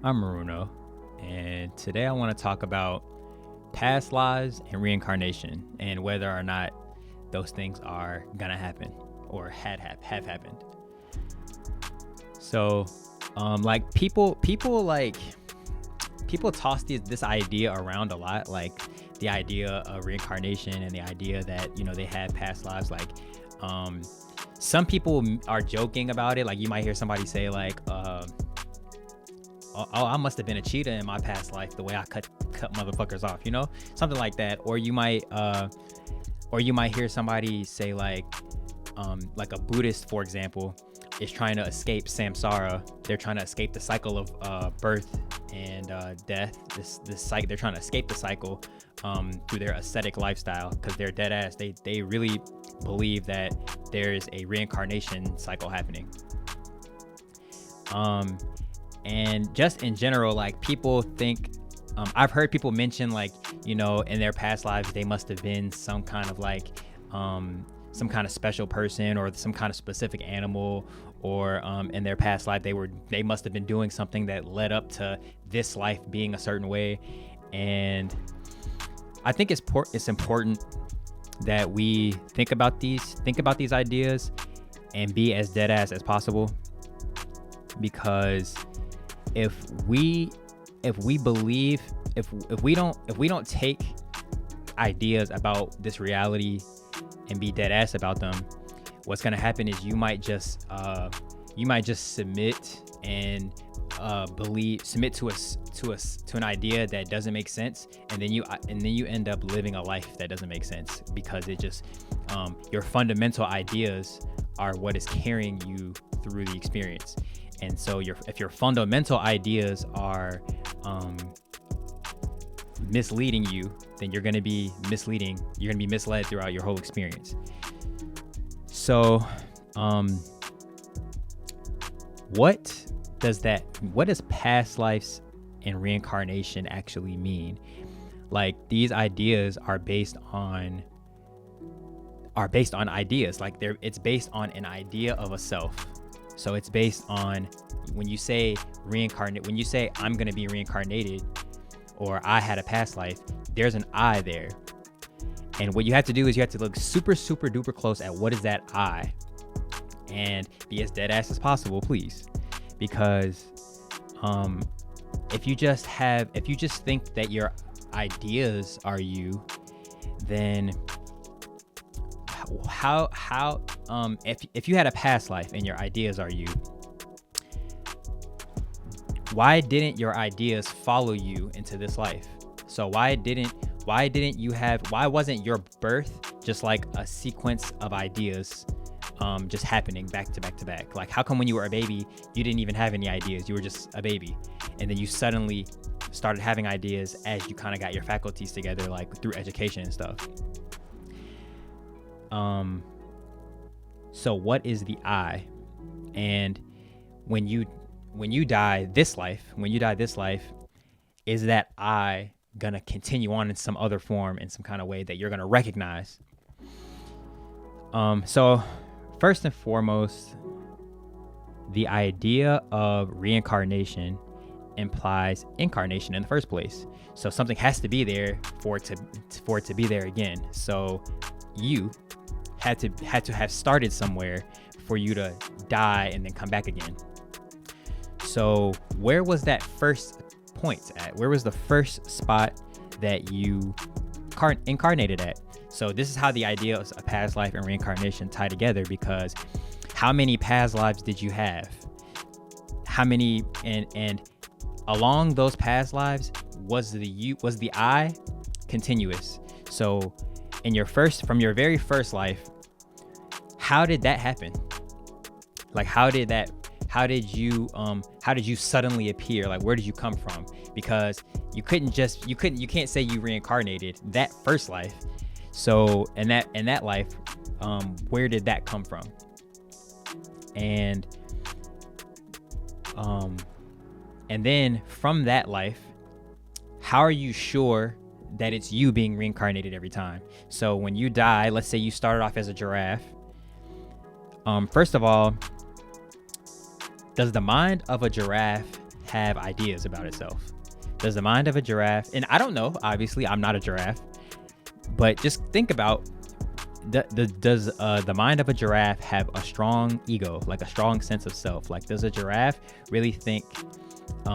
I'm Maruno, and today I want to talk about past lives and reincarnation and whether or not those things are gonna happen or have happened. So, like people toss this idea around a lot, like the idea of reincarnation and the idea that they had past lives. Like, some people are joking about it. Like you might hear somebody say like, oh, I must have been a cheetah in my past life, the way I cut motherfuckers off, something like that. Or you might hear somebody say like a Buddhist, for example, is trying to escape samsara. They're trying to escape the cycle of birth and death. This cycle, they're trying to escape the cycle through their ascetic lifestyle, because they're dead ass. They really believe that there is a reincarnation cycle happening. And just in general, like people think, I've heard people mention like, in their past lives, they must have been some kind of like, some kind of special person or some kind of specific animal, or in their past life, they must have been doing something that led up to this life being a certain way. And I think it's important that we think about these ideas and be as dead ass as possible, because if we don't take ideas about this reality and be dead ass about them, what's gonna happen is you might just submit and submit to an idea that doesn't make sense, and then you end up living a life that doesn't make sense, because it just your fundamental ideas are what is carrying you through the experience. And so if your fundamental ideas are misleading you, then you're going to be misled throughout your whole experience. So what does past lives and reincarnation actually mean? Like, these ideas are based on ideas. Like, it's based on an idea of a self. So it's based on, when you say reincarnate, when you say I'm going to be reincarnated, or I had a past life, there's an I there. And what you have to do is you have to look super, super duper close at what is that I, and be as dead ass as possible, please. Because if you just think that your ideas are you, then if you had a past life and your ideas are you, why didn't your ideas follow you into this life? So why wasn't your birth just like a sequence of ideas just happening back to back to back? Like, how come when you were a baby you didn't even have any ideas? You were just a baby, and then you suddenly started having ideas as you kind of got your faculties together, like through education and stuff. So what is the I? And when you die this life, is that I gonna continue on in some other form, in some kind of way that you're gonna recognize? So first and foremost, the idea of reincarnation implies incarnation in the first place. So something has to be there for it to be there again. So you had to have started somewhere for you to die and then come back again. So where was that first point at? Where was the first spot that you incarnated at? So this is how the idea of a past life and reincarnation tie together, because how many past lives did you have? How many, and along those past lives, was the I continuous? So from your very first life, how did that happen? Like, how did you suddenly appear? Like, where did you come from? Because you can't say you reincarnated that first life. So in that life, where did that come from? And then from that life, how are you sure that it's you being reincarnated every time? So when you die, let's say you started off as a giraffe. First of all, does the mind of a giraffe have ideas about itself? Does the mind of a giraffe, and I don't know, obviously I'm not a giraffe, but just think about, does the mind of a giraffe have a strong ego, like a strong sense of self? Like, does a giraffe really think,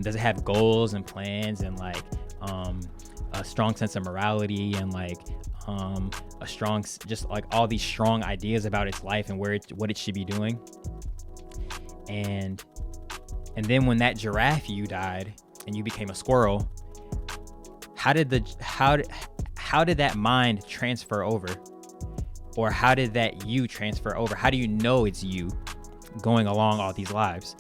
does it have goals and plans and like a strong sense of morality and like a strong, just like all these strong ideas about its life and what it should be doing? And then when that giraffe you died and you became a squirrel, how did that mind transfer over? Or how did that you transfer over? How do you know it's you going along all these lives?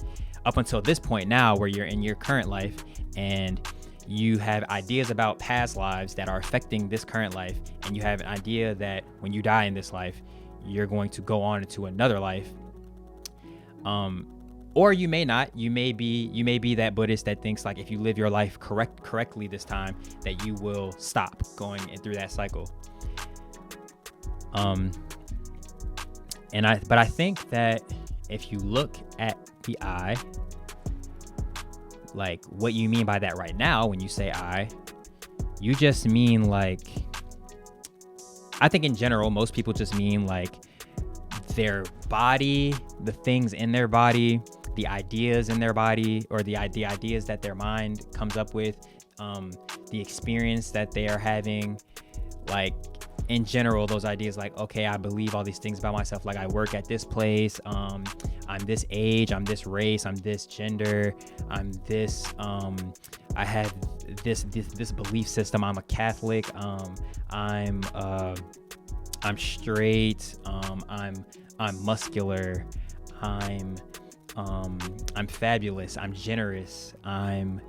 Up until this point now, where you're in your current life and you have ideas about past lives that are affecting this current life, and you have an idea that when you die in this life, you're going to go on into another life. Or you may not. You may be that Buddhist that thinks like if you live your life correctly this time, that you will stop going through that cycle. But I think that if you look at the I, like what you mean by that right now when you say I, you just mean like, I think in general, most people just mean like their body, the things in their body, the ideas in their body, or the ideas that their mind comes up with, the experience that they are having, like in general, those ideas like, okay, I believe all these things about myself. Like I work at this place, I'm this age, I'm this race, I'm this gender, I'm this, I have this belief system. I'm a Catholic. I'm straight. I'm muscular. I'm fabulous. I'm generous. I'm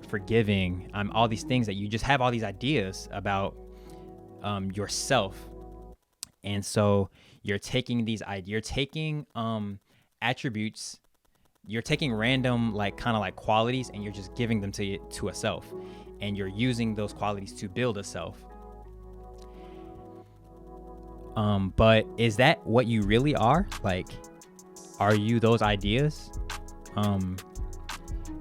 forgiving. I'm all these things that you just have all these ideas about yourself. And so you're taking these ideas, you're taking attributes, you're taking random like kind of like qualities, and you're just giving them to a self, and you're using those qualities to build a self. But is that what you really are? Like, are you those ideas?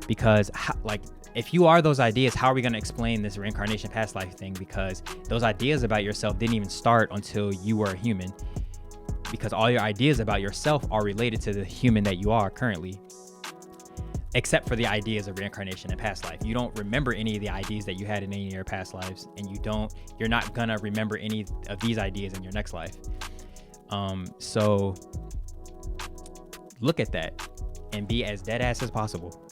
Because like, if you are those ideas, how are we going to explain this reincarnation past life thing? Because those ideas about yourself didn't even start until you were a human, because all your ideas about yourself are related to the human that you are currently, except for the ideas of reincarnation and past life. You don't remember any of the ideas that you had in any of your past lives, and you're not gonna remember any of these ideas in your next life. So look at that and be as deadass as possible.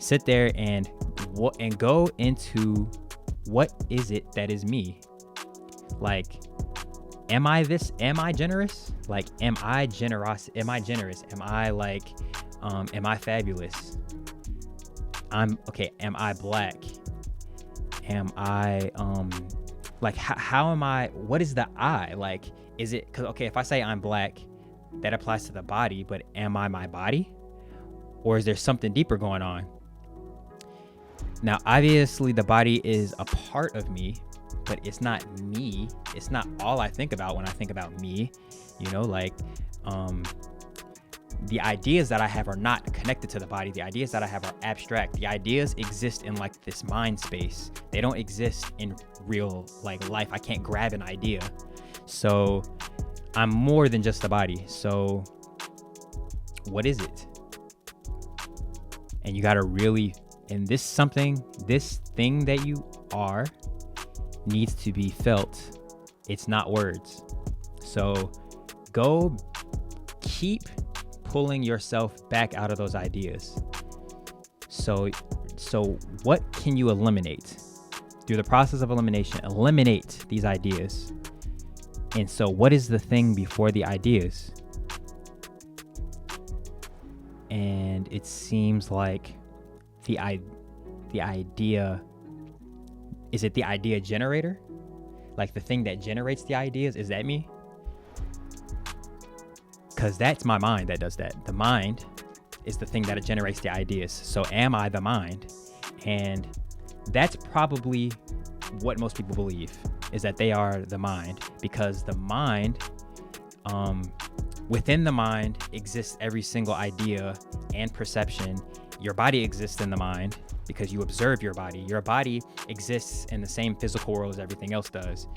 Sit there and go into, what is it that is me? Like, am I this? Am I generous? Like, am I generous? Am I generous? Am I like, am I fabulous? Am I black? Am I, like, how am I, what is the I? Like, is it, cause okay, if I say I'm black, that applies to the body, but am I my body? Or is there something deeper going on? Now, obviously the body is a part of me, but it's not me. It's not all I think about when I think about me, you know, like, the ideas that I have are not connected to the body. The ideas that I have are abstract. The ideas exist in like this mind space. They don't exist in real like life. I can't grab an idea. So I'm more than just the body. So what is it? And you gotta really, and this thing that you are needs to be felt. It's not words. So go keep pulling yourself back out of those ideas. So what can you eliminate? Through the process of elimination, eliminate these ideas. And so what is the thing before the ideas? And it seems like the idea, is it the idea generator? Like the thing that generates the ideas, is that me? Because that's my mind that does that. The mind is the thing that generates the ideas. So am I the mind? And that's probably what most people believe, is that they are the mind, because the mind, within the mind exists every single idea and perception your body exists in the mind because you observe your body. Your body exists in the same physical world as everything else does,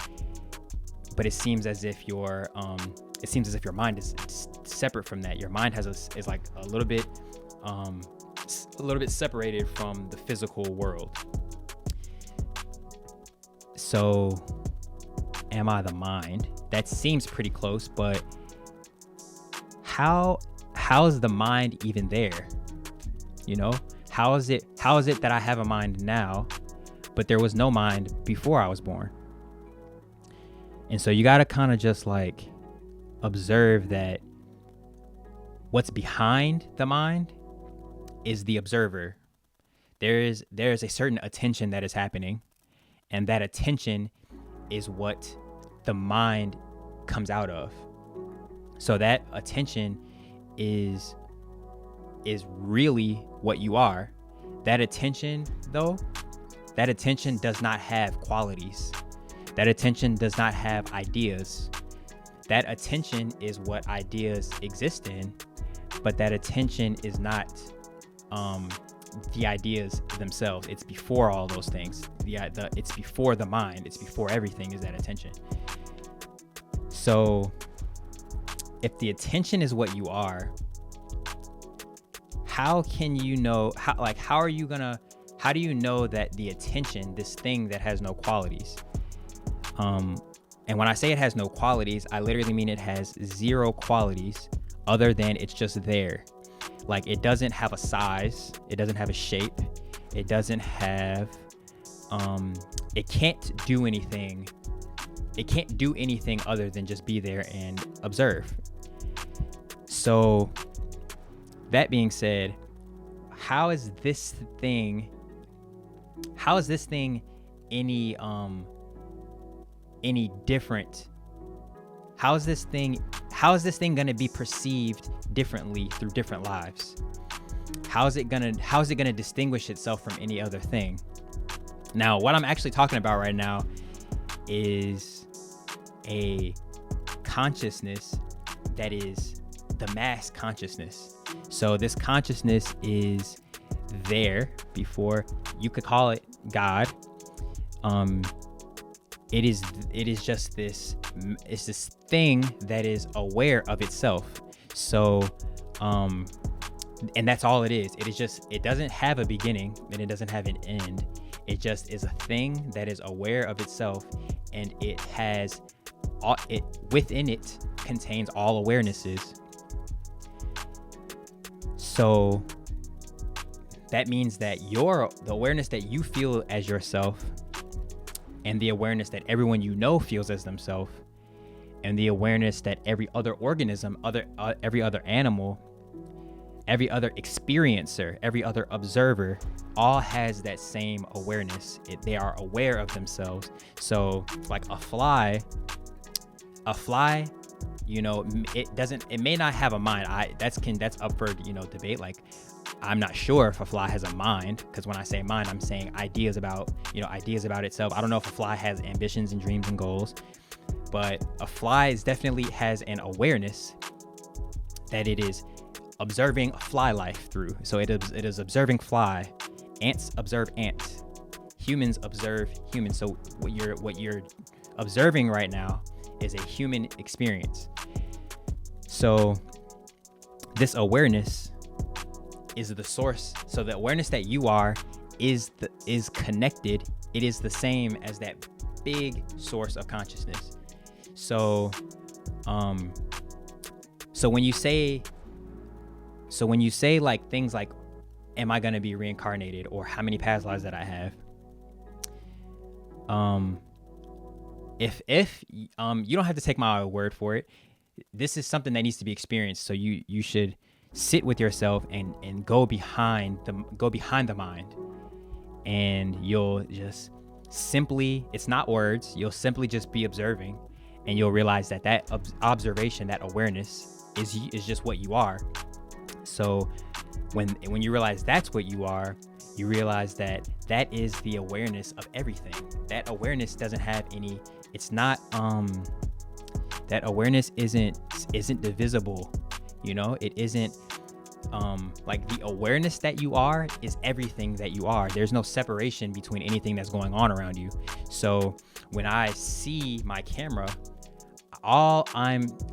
but it seems as if your mind is separate from that. Your mind is like a little bit separated from the physical world. So, am I the mind? That seems pretty close, but how is the mind even there? You know, how is it that I have a mind now, but there was no mind before I was born? And so you got to kind of just like observe that what's behind the mind is the observer. There's a certain attention that is happening, and that attention is what the mind comes out of. So that attention is really what you are. That attention, though, that attention does not have qualities. That attention does not have ideas. That attention is what ideas exist in, but that attention is not the ideas themselves. It's before all those things. It's before the mind. It's before everything is that attention. So if the attention is what you are, how can you know, how do you know that the attention, this thing that has no qualities, and when I say it has no qualities, I literally mean it has zero qualities other than it's just there. Like, it doesn't have a size, it doesn't have a shape, it doesn't have, it can't do anything. It can't do anything other than just be there and observe. So that being said, how is this thing any different? How is this thing going to be perceived differently through different lives? How is it going to distinguish itself from any other thing? Now, what I'm actually talking about right now is a consciousness that is the mass consciousness. So this consciousness is there before you could call it God. It is just this, it's this thing that is aware of itself. So, and that's all it is. It doesn't have a beginning and it doesn't have an end. It just is a thing that is aware of itself, and within it contains all awarenesses. So that means that the awareness that you feel as yourself, and the awareness that everyone you know feels as themselves, and the awareness that every other organism, every other animal, every other experiencer, every other observer, all has that same awareness. They are aware of themselves. So like a fly, you know, it may not have a mind. That's up for, you know, debate. Like, I'm not sure if a fly has a mind, because when I say mind, I'm saying ideas about itself. I don't know if a fly has ambitions and dreams and goals, but a fly definitely has an awareness that it is observing fly life through. So it is observing fly. Ants observe ants. Humans observe humans. So what you're observing right now is a human experience. So this awareness is the source. So the awareness that you are is connected. It is the same as that big source of consciousness. So when you say like things like, am I going to be reincarnated, or how many past lives that I have? If you don't have to take my word for it. This is something that needs to be experienced. So you should sit with yourself and go behind the mind, and you'll just simply, it's not words, you'll simply just be observing, and you'll realize that observation, that awareness is just what you are. So when you realize that's what you are, you realize that is the awareness of everything. That awareness doesn't have any, it's not, that awareness isn't divisible, you know, it isn't, like the awareness that you are is everything that you are. There's no separation between anything that's going on around you. So when I see my camera, when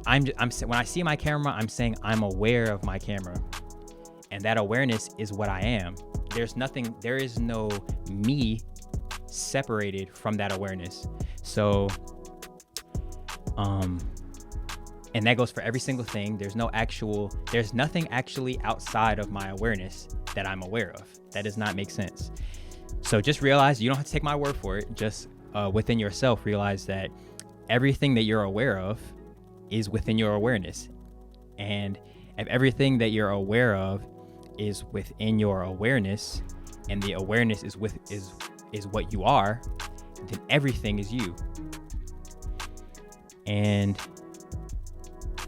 I see my camera, I'm saying I'm aware of my camera, and that awareness is what I am. There is no me separated from that awareness. So and that goes for every single thing. There's nothing actually outside of my awareness that I'm aware of. That does not make sense. So just realize, you don't have to take my word for it. Just within yourself, realize that everything that you're aware of is within your awareness. And if everything that you're aware of is within your awareness, and the awareness is what you are, then everything is you. And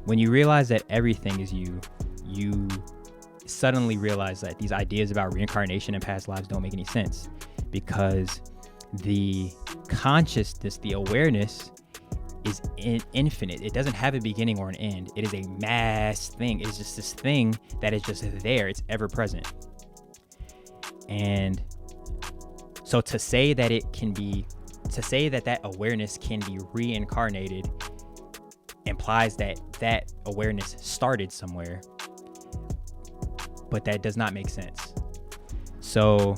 when you realize that everything is you, you suddenly realize that these ideas about reincarnation and past lives don't make any sense, because the consciousness, the awareness, is infinite. It doesn't have a beginning or an end. It is a mass thing. It's just this thing that is just there. It's ever present. And so to say that that awareness can be reincarnated implies that awareness started somewhere, but that does not make sense. So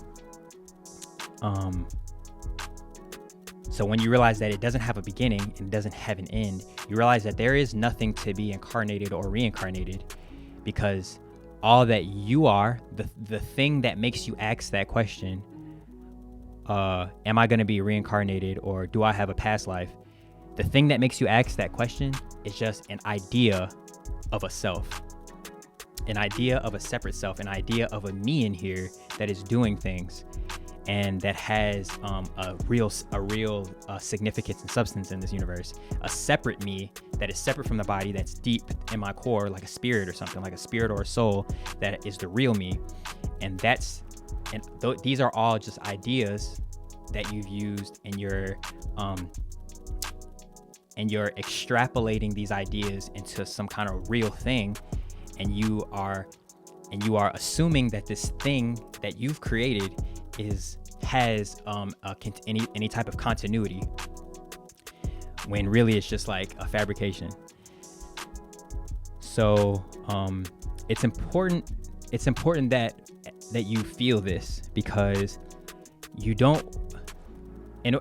so when you realize that it doesn't have a beginning and it doesn't have an end, you realize that there is nothing to be incarnated or reincarnated, because all that you are, the thing that makes you ask that question, am I going to be reincarnated, or do I have a past life? The thing that makes you ask that question is just an idea of a self, an idea of a separate self, an idea of a me in here that is doing things, and that has a real significance and substance in this universe. A separate me that is separate from the body, that's deep in my core, like a spirit or something, like a spirit or a soul, that is the real me. And these are all just ideas that you've used, and you're extrapolating these ideas into some kind of real thing, and you are assuming that this thing that you've created has any type of continuity, when really it's just like a fabrication. So it's important that you feel this, because you don't, in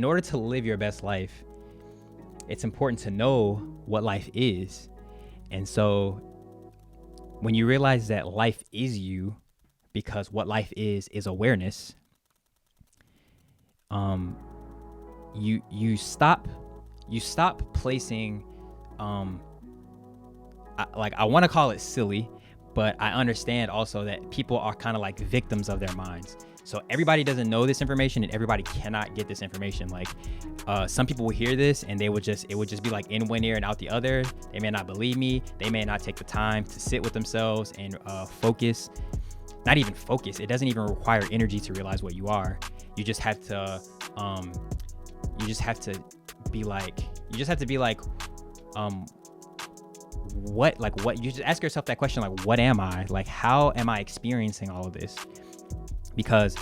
order to live your best life, it's important to know what life is. And so when you realize that life is you, because what life is awareness, you stop placing, I want to call it silly, but I understand also that people are kind of like victims of their minds. So everybody doesn't know this information, and everybody cannot get this information. Like some people will hear this, and it would just be like in one ear and out the other. They may not believe me. They may not take the time to sit with themselves and focus. Not even focus. It doesn't even require energy to realize what you are. You just have to be like, what you just ask yourself that question, like, what am I? Like, how am I experiencing all of this? Because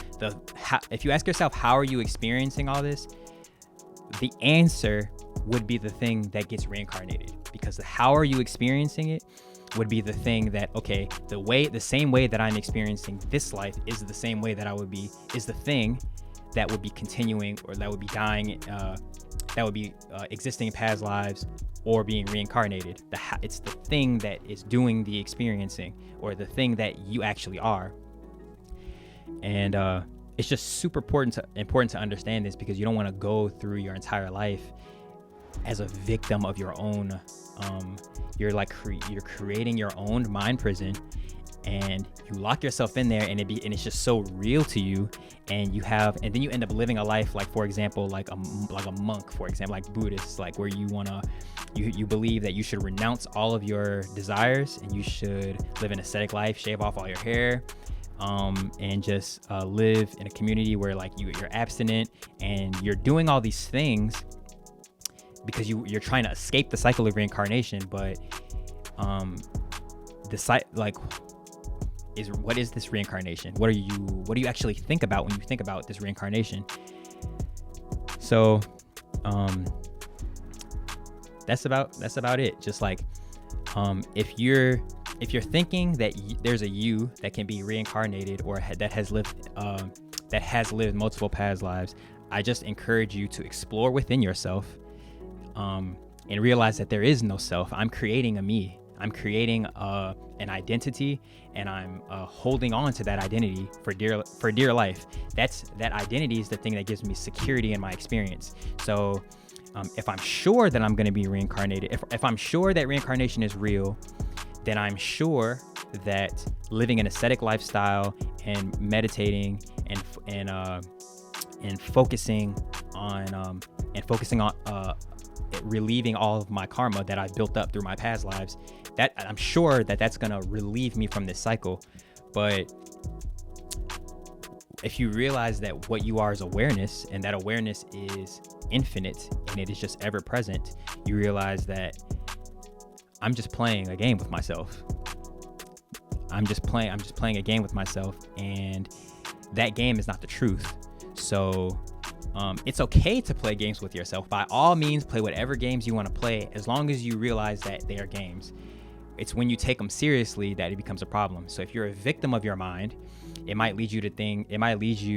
if you ask yourself, how are you experiencing all this? The answer would be the thing that gets reincarnated, because the how are you experiencing it would be the thing that, okay, the same way that I'm experiencing this life is the same way that is the thing that would be continuing, or that would be dying, that would be existing in past lives, or being reincarnated. It's the thing that is doing the experiencing, or the thing that you actually are. And it's just super important to understand this, because you don't want to go through your entire life as a victim of your own. You're creating your own mind prison, and you lock yourself in there, and it's just so real to you, and then you end up living a life, like, for example, like a monk, for example, like Buddhists, like where you believe that you should renounce all of your desires, and you should live an ascetic life, shave off all your hair, and just live in a community where like you're abstinent, and you're doing all these things because you're trying to escape the cycle of reincarnation. But what is this reincarnation? What do you actually think about when you think about this reincarnation? So that's about it. Just like if you're thinking that there's a you that can be reincarnated or that has lived multiple past lives, I just encourage you to explore within yourself and realize that there is no self. I'm creating a me. I'm creating an identity, and I'm holding on to that identity for dear life. That identity is the thing that gives me security in my experience. So if I'm sure that I'm going to be reincarnated, if I'm sure that reincarnation is real, then I'm sure that living an ascetic lifestyle and meditating and focusing on relieving all of my karma that I built up through my past lives, that I'm sure that that's going to relieve me from this cycle. But if you realize that what you are is awareness, and that awareness is infinite and it is just ever present, you realize that I'm just playing a game with myself. I'm just playing a game with myself, and that game is not the truth. So it's okay to play games with yourself. By all means, play whatever games you want to play, as long as you realize that they are games. It's when you take them seriously that it becomes a problem. So if you're a victim of your mind, it might lead you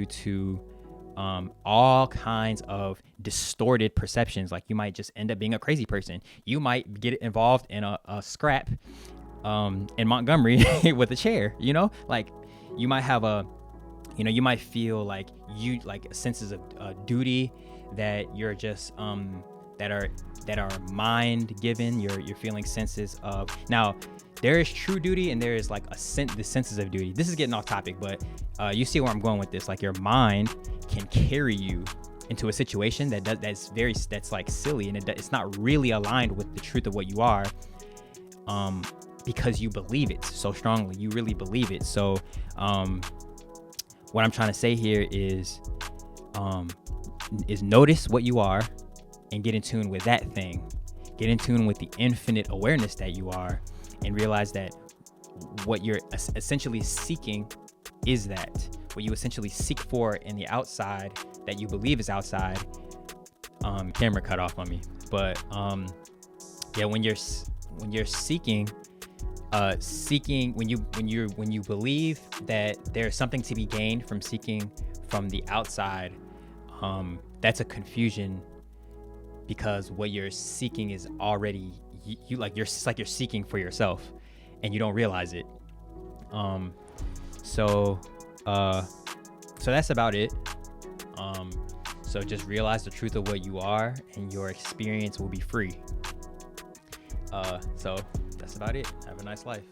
to all kinds of distorted perceptions. Like you might just end up being a crazy person. You might get involved in a scrap in Montgomery with a chair, like you might have you might feel like senses of duty that you're just that are mind given. You're feeling senses of, now there is true duty and there is like the senses of duty. This is getting off topic, but you see where I'm going with this. Like your mind can carry you into a situation that's like silly, and it's not really aligned with the truth of what you are, because you believe it so strongly. You really believe it. So what I'm trying to say here is notice what you are and get in tune with that thing. Get in tune with the infinite awareness that you are, and realize that what you're essentially seeking is that. What you essentially seek for in the outside that you believe is outside. Camera cut off on me. But yeah, when you're seeking, when you believe that there's something to be gained from seeking from the outside, that's a confusion, because what you're seeking is already you're seeking for yourself and you don't realize it. So that's about it. So just realize the truth of what you are, and your experience will be free. So that's about it. Have a nice life.